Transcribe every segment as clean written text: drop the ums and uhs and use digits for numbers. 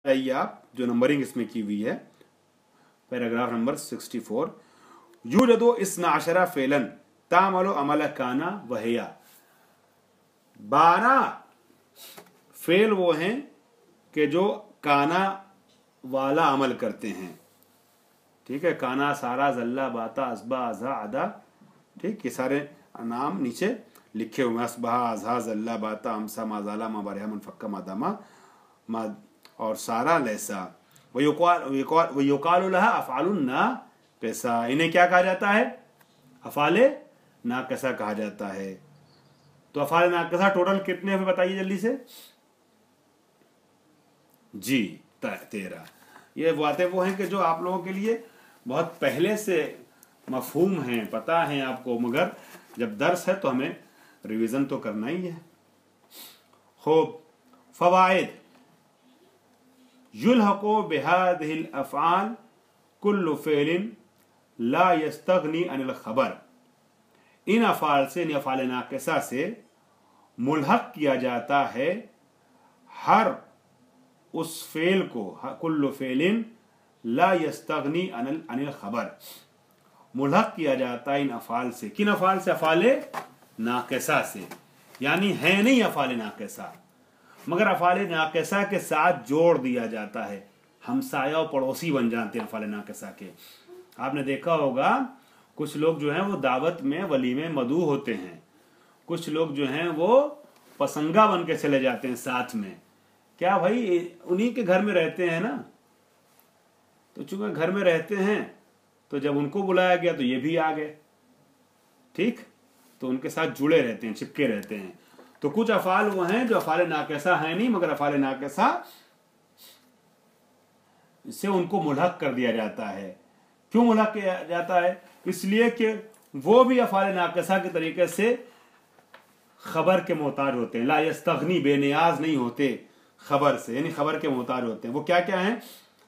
चाहिए आप, जो नंबरिंग इसमें की हुई है, पैराग्राफ नंबर 64। यूजदो इस्ना अशरा फेलन तामलो अमल काना वहिया। 12 फेल वो हैं कि जो काना वाला अमल करते हैं। ठीक है, काना, सारा, जल्ला, बाता, असबा, अज़ा, अदा, ठीक, ये सारे नाम नीचे लिखे हुए हैं। असबा, अज़ा, जल्ला, बाता, अमसा, माजाला, माबरहा, मनफक्का, मादामा, मा और सारा, लैसा। वयुकाल लहा अफ़आलुन नाक़िसा। इन्हें क्या कहा जाता है? अफ़ाले नाक़िसा कहा जाता है। तो अफ़ाले नाक़िसा टोटल कितने हैं बताइए जल्दी से जी? 13। ये बातें वो हैं कि जो आप लोगों के लिए बहुत पहले से मफहूम हैं, पता है आपको, मगर जब दर्स है तो हमें रिवीजन तो करना ही है। खूब, फ़वाइद। युल्हक़ु बिहादिहिल अफ़आल कुल्लु फ़िअलिन ला यस्तग़नी अनिल ख़बर। इन अफ़ाल से, इन अफ़ाल नाक़िसा से मुल्हक़ किया जाता है हर उस फेल को, कुल्लु फ़िअलिन ला यस्तग़नी अनिल ख़बर। मुल्हक़ किया जाता है इन अफ़ाल से। किन अफ़ाल से? अफ़ाले नाक़िसा से। यानी है नहीं अफ़ाले नाक़िसा, मगर अफ़ाले नाक़िसा के साथ जोड़ दिया जाता है। हमसाया और पड़ोसी बन जाते हैं अफ़ाले नाक़िसा के। आपने देखा होगा कुछ लोग जो हैं वो दावत में, वलीमे मदऊ होते हैं, कुछ लोग जो हैं वो पसंगा बन के चले जाते हैं साथ में। क्या भाई, उन्हीं के घर में रहते हैं ना, तो चूंकि घर में रहते हैं तो जब उनको बुलाया गया तो ये भी आ गए, ठीक, तो उनके साथ जुड़े रहते हैं, चिपके रहते हैं। तो कुछ अफ़ाल वो हैं जो अफ़ाले नाक़िसा है नहीं, मगर अफ़ाले नाक़िसा से उनको मुल्हक़ कर दिया जाता है। क्यों मुल्हक़ किया जाता है? इसलिए कि वो भी अफ़ाले नाक़िसा के तरीके से खबर के मोहताज होते हैं। ला यस्तग़नी, बेनियाज नहीं होते खबर से, यानी खबर के मोहताज होते हैं। वो क्या क्या हैं?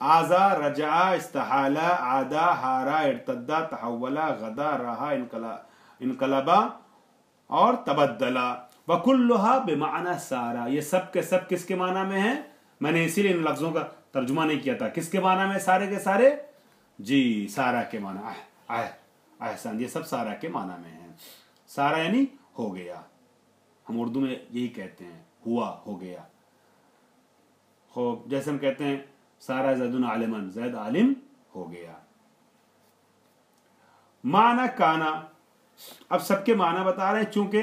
आज़ा, रजा, इस्तहाला, आदा, हारा, इर्तद्दा, तहव्वला, गदा, रहा, इनकलबा और तबद्दला। वकुल्लुहा बिमाना सारा। ये सब के सब किसके माना में है? मैंने इसीलिए इन लफ्जों का तर्जुमा नहीं किया था। किसके माना में सारे के सारे? जी, सारा के माना। एहसान, ये सब सारा के माना में है। सारा यानी हो गया, हम उर्दू में यही कहते हैं, हुआ, हो गया। खूब, जैसे हम कहते हैं सारा ज़ैदुन आलिमन, ज़ैद आलिम हो गया। माना काना, अब सबके माना बता रहे हैं, चूंकि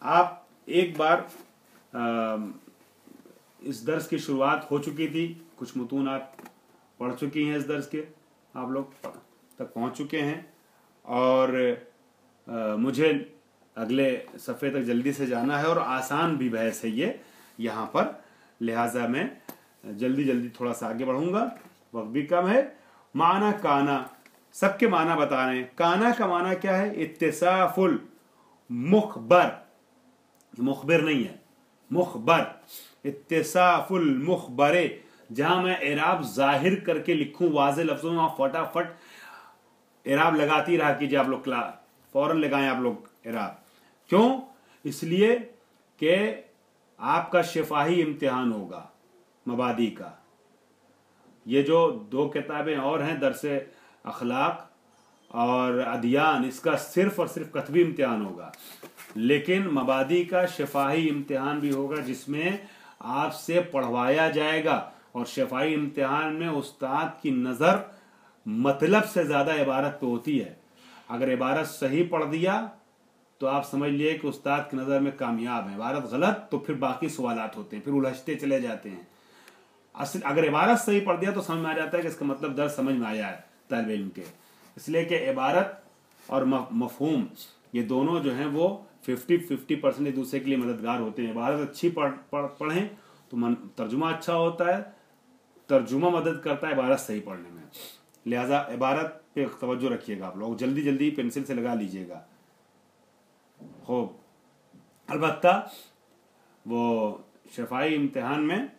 आप एक बार इस दर्स की शुरुआत हो चुकी थी, कुछ मुतून आप पढ़ चुकी हैं, इस दर्स के आप लोग तक पहुंच चुके हैं, और मुझे अगले सफ़े तक जल्दी से जाना है, और आसान भी बहस है ये यहाँ पर, लिहाजा मैं जल्दी जल्दी थोड़ा सा आगे बढ़ूंगा, वक्त भी कम है। माना काना, सबके माना बता रहे हैं। काना का माना क्या है? इत्तिसाफुल मुखबर, मुखबिर नहीं है, मुखबर। इत्तिसाफुल मुखबरे, जहां मैं एराब जाहिर करके लिखूं वाज़े लफ्जों में, फटाफट एराब लगाती रहा कीजिए आप लोग, फौरन लगाएं आप लोग एराब। क्यों? इसलिए कि आपका शिफाही इम्तिहान होगा मबादी का। ये जो 2 किताबें और हैं, दरसे अखलाक और अदियान, इसका सिर्फ और सिर्फ कतबी इम्तिहान होगा, लेकिन मबादी का शिफाही इम्तिहान भी होगा, जिसमें आपसे पढ़वाया जाएगा। और शिफाही इम्तिहान में उस्ताद की नज़र मतलब से ज़्यादा इबारत पे होती है। अगर इबारत सही पढ़ दिया तो आप समझ लिए कि उस्ताद की नज़र में कामयाब है। इबारत गलत तो फिर बाकी सवालात होते हैं, फिर उलझते चले जाते हैं। अगर इबारत सही पढ़ दिया तो समझ में आ जाता है कि इसका मतलब दर्स समझ में आया है तालिब इल्म के। इसलिए कि इबारत और मफहूम, ये दोनों जो हैं वो 50-50% एक दूसरे के लिए मददगार होते हैं। इबारत अच्छी पढ़ें तो तर्जुमा अच्छा होता है, तर्जुमा मदद करता है इबारत सही पढ़ने में। लिहाजा इबारत पे तवज्जो रखिएगा आप लोग, जल्दी जल्दी पेंसिल से लगा लीजिएगा। खूब, अलबत्ता वो शफाई इम्तिहान में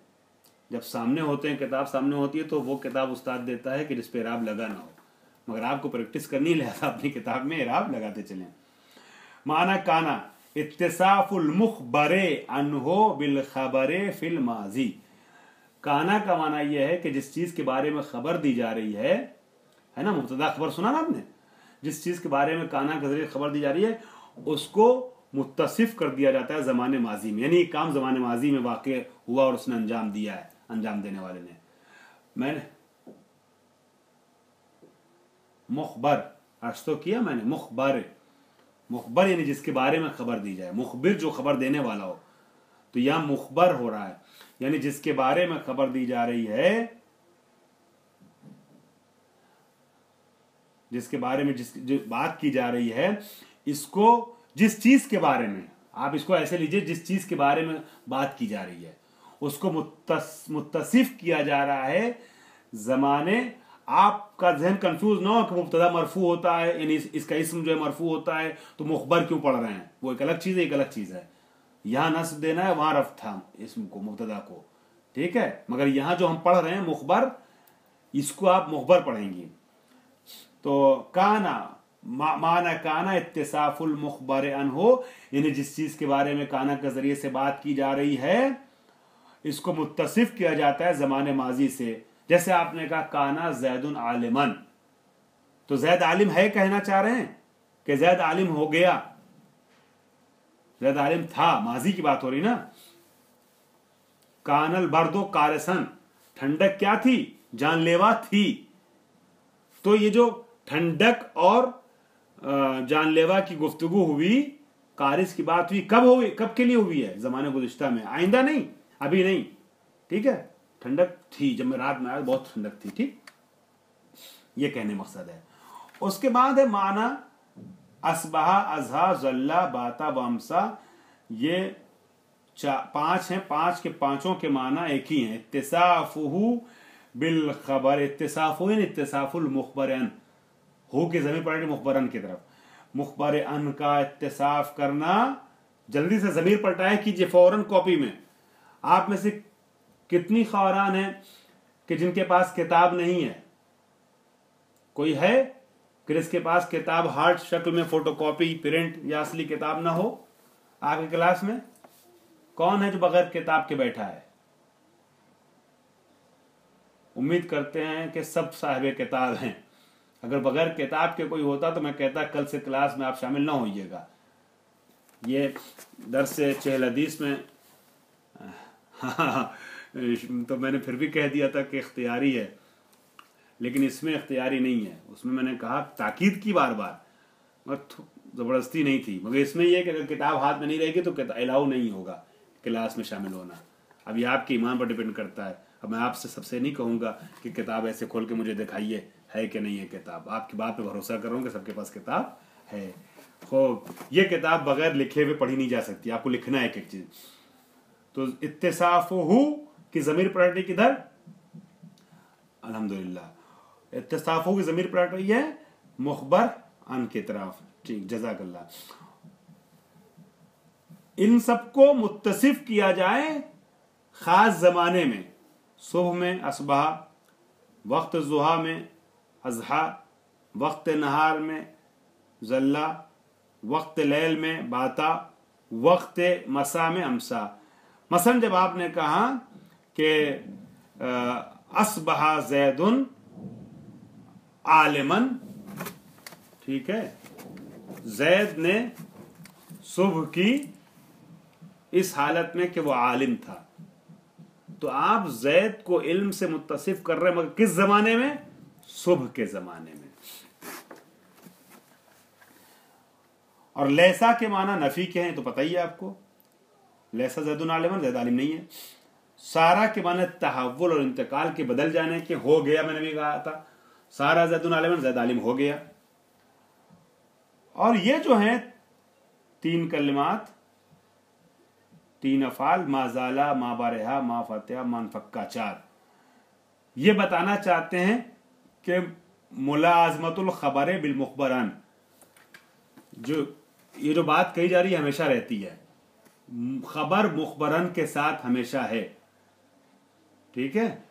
जब सामने होते हैं, किताब सामने होती है, तो वो किताब उस्ताद देता है कि जिस पे इराब लगा ना हो, मगर आपको प्रैक्टिस करनी है, लिहाजा अपनी किताब में इराब लगाते चलें। माना काना इत्तिसाफुल मुखबरे अनहो बिल खबरे फिल माजी। काना का माना यह है कि जिस चीज के बारे में खबर दी जा रही है ना, मुब्तदा खबर सुना ना आपने, जिस चीज के बारे में काना के जरिए खबर दी जा रही है उसको मुत्तसिफ कर दिया जाता है जमाने माजी में, यानी काम जमाने माजी में वाक़ हुआ और उसने अंजाम दिया है, अंजाम देने वाले ने। मैंने मुखबर अर्ज तो किया मैंने, मुखबर, मुखबर यानी जिसके बारे में खबर दी जाए, मुखबिर जो खबर देने वाला हो, तो यहां मुखबर हो रहा है यानी जिसके बारे में खबर दी जा रही है, जिसके बारे में जो बात की जा रही है, इसको जिस चीज के बारे में, आप इसको ऐसे लीजिए, जिस चीज के बारे में बात की जा रही है उसको मुत्तसिफ किया जा रहा है जमाने। आपका जहन कंफ्यूज ना हो कि मुब्तदा मरफू होता है यानी इसका इसम जो है मरफू होता है तो मुखबर क्यों पढ़ रहे हैं, वो एक अलग चीज है, एक अलग चीज है। यहां नस्ब देना है, वहां रफ था इसम को, मुब्तदा को, ठीक है। मगर यहां जो हम पढ़ रहे हैं मुखबर, इसको आप मुखबर पढ़ेंगे। तो काना माना काना इत्तिसाफुल मुखबर अनहो, यानी जिस चीज के बारे में काना के जरिए से बात की जा रही है इसको मुत्तसिफ किया जाता है जमाने माजी से। जैसे आपने कहा काना जैदुन आलिमन, तो जैद आलिम है कहना चाह रहे हैं कि जैद आलिम हो गया, जैद आलिम था, माजी की बात हो रही ना। कानल बर्दो कारसन, ठंडक क्या थी, जानलेवा थी। तो ये जो ठंडक और जानलेवा की गुफ्तगू हुई, कारिस की बात हुई, कब हुई, कब के लिए हुई है, जमाने गुज़िश्ता में, आइंदा नहीं, अभी नहीं, ठीक है। ठंडक थी, जब मैं रात में आया बहुत ठंडक थी, ठीक, ये कहने मकसद है। उसके बाद है माना असबहा अजहा जल्ला बाता बमसा, ये 5 हैं, 5 के पांचों के माना एक ही हैं। इत्तिसाफुहु बिल खबर, इत्तिसाफु इत्तिसाफुल मुखबरन, हो के जमीन पलटे मुखबरन की तरफ, मुखबरन का इत्तिसाफ करना। जल्दी से जमीर पलटाए कीजिए फौरन कॉपी में। आप में से कितनी ख़वारान है कि जिनके पास किताब नहीं है? कोई है कि जिसके पास किताब हार्ड शक्ल में, फोटोकॉपी, प्रिंट या असली किताब ना हो? आपकी क्लास में कौन है जो बगैर किताब के बैठा है? उम्मीद करते हैं कि सब साहिब किताब हैं। अगर बगैर किताब के कोई होता तो मैं कहता कल से क्लास में आप शामिल ना होइएगा। ये दर्स चहल हदीस में तो मैंने फिर भी कह दिया था कि इख्तियारी है, लेकिन इसमें इख्तियारी नहीं है। उसमें मैंने कहा ताकीद की बार बार, मगर ज़बरदस्ती नहीं थी। मगर इसमें यह कि अगर किताब हाथ में नहीं रहेगी तो अलाउ नहीं होगा क्लास में शामिल होना। अब ये आपके ईमान पर डिपेंड करता है। अब मैं आपसे सबसे नहीं कहूँगा कि किताब ऐसे खोल के मुझे दिखाइए है कि नहीं है किताब। आपकी बात पे भरोसा कर रहा हूँ कि सबके पास किताब है। खूब, ये किताब बगैर लिखे हुए पढ़ी नहीं जा सकती, आपको लिखना है एक एक चीज़। तो इत्तिसाफुहु की ज़मीर पलट रही किधर? अल्हम्दुलिल्लाह, इत्तिसाफुहु की ज़मीर पलट रही है मुखबर अन की तरफ। ठीक, जज़ाकल्लाह। इन सबको मुत्तसिफ किया जाए खास जमाने में, सुबह में असबहा, वक्त जुहा में अजहा, वक्त नहार में जल्ला, वक्त लैल में बाता, वक्त मसा में अमसा। मसलन जब आपने कहा कि असबहा जैदुन आलिमन, ठीक है, जैद ने सुबह की इस हालत में कि वो आलिम था, तो आप जैद को इल्म से मुत्तसिफ कर रहे हैं, मगर किस जमाने में? सुबह के जमाने में। और लैसा के माना नफी के हैं तो पता ही है आपको, लैसा जैदुन आलिमन, जैद आलिम नहीं है। सारा के माने तहव्वुल और इंतकाल के, बदल जाने के, हो गया, मैंने भी कहा था सारा जैदुन आलिमन, जैद आलिम हो गया। और ये जो है 3 कलिमात, 3 अफाल, माजाला, मा बारहा, मा फतह, मान फक्का, 4, ये बताना चाहते हैं कि मुलाजमतुल खबर बिल मुखबरन, जो ये जो बात कही जा रही है हमेशा रहती है, खबर मुखबरन के साथ हमेशा है, ठीक है।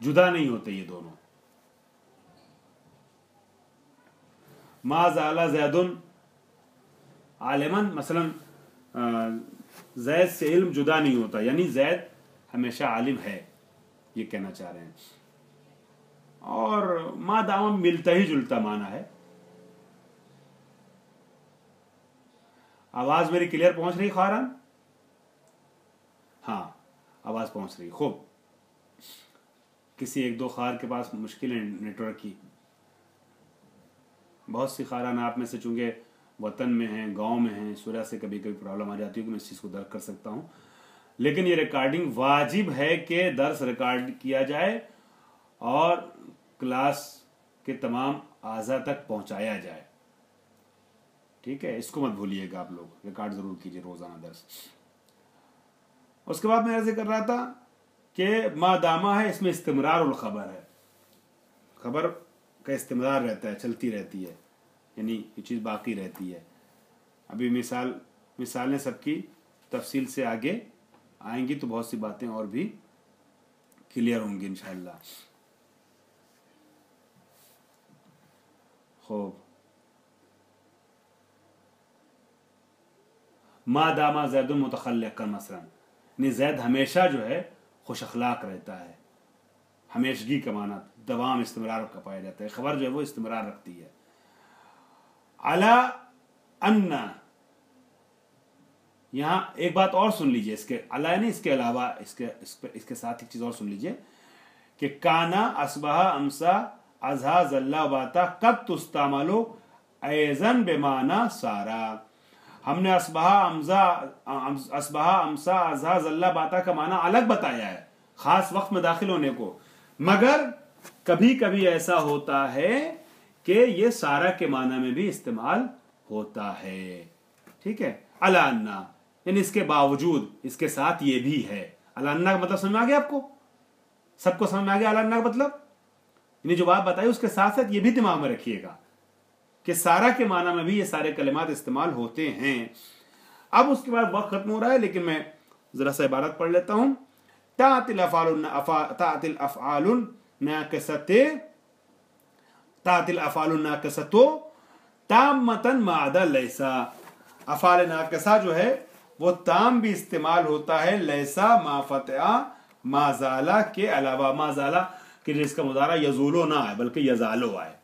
जुदा नहीं होते ये दोनों। मा ज़ाला ज़ैदुन आलिमन, मसलन जैद से इल्म जुदा नहीं होता, यानी जैद हमेशा आलिम है, ये कहना चाह रहे हैं। और मा दामा मिलता ही जुलता माना है। आवाज मेरी क्लियर पहुंच रही खारन? हाँ, आवाज पहुंच रही। खूब। किसी एक दो खार के पास मुश्किल है नेटवर्क की। बहुत सी खारान आप में से चूंकि वतन में हैं, गांव में हैं, सूर्य से कभी कभी प्रॉब्लम आ जाती है कि मैं इस चीज़ को दर्ज कर सकता हूं, लेकिन ये रिकॉर्डिंग वाजिब है कि दर्स रिकॉर्ड किया जाए और क्लास के तमाम आज़ा तक पहुंचाया जाए। ठीक है, इसको मत भूलिएगा आप लोग, रिकॉर्ड जरूर कीजिए रोजाना दर्स। उसके बाद मैं ऐसे कर रहा था कि मा दामा है, इसमें इस्तिमरार उल खबर है, खबर का इस्तिमरार रहता है, चलती रहती है, यानी ये चीज़ बाकी रहती है। अभी मिसालें सबकी तफसील से आगे आएंगी तो बहुत सी बातें और भी क्लियर होंगी इंशाअल्लाह। खूब। मा दामा ज़ैदुन मुतखल्लिक़न मसलन, यानी ज़ैद हमेशा जो है खुश अखलाक रहता है। हमेशगी का माना दवाम इस्तिमरार का पाया जाता है। खबर जो है वो इस्तिमरार रखती है। अला अन्ना, यहां एक बात और सुन लीजिए, इसके अला नहीं, इसके अलावा इसके साथ एक चीज और सुन लीजिए कि काना असबहा अमसा अजहा जल्ला बाता कब तुस्तामलो ऐजन बेमाना सारा। हमने असबहा अमसा अजहा जल्ला बाता का माना अलग बताया है, खास वक्त में दाखिल होने को, मगर कभी कभी ऐसा होता है कि ये सारा के माना में भी इस्तेमाल होता है। ठीक है, अला अन्ना, यानी इसके बावजूद, इसके साथ ये भी है। अला अन्ना का मतलब समझ में आ गया आपको? सबको समझ में आ गया अला अन्ना का मतलब? यानी जो बात बताई उसके साथ साथ ये भी दिमाग में रखिएगा कि सारा के माना में भी ये सारे कलिमात इस्तेमाल होते हैं। अब उसके बाद वक्त खत्म हो रहा है, लेकिन मैं जरा सा इबारत पढ़ लेता हूं। तातिल अफ़ालुन नाक़िसतो ताम्मतन मादा लैसा। अफ़ाल नाक़िसा जो है वो ताम भी इस्तेमाल होता है लैसा माफता माजाला के अलावा। माजाला के लिए इसका मुज़ारा यज़ूलो ना आए बल्कि यज़ालो आए।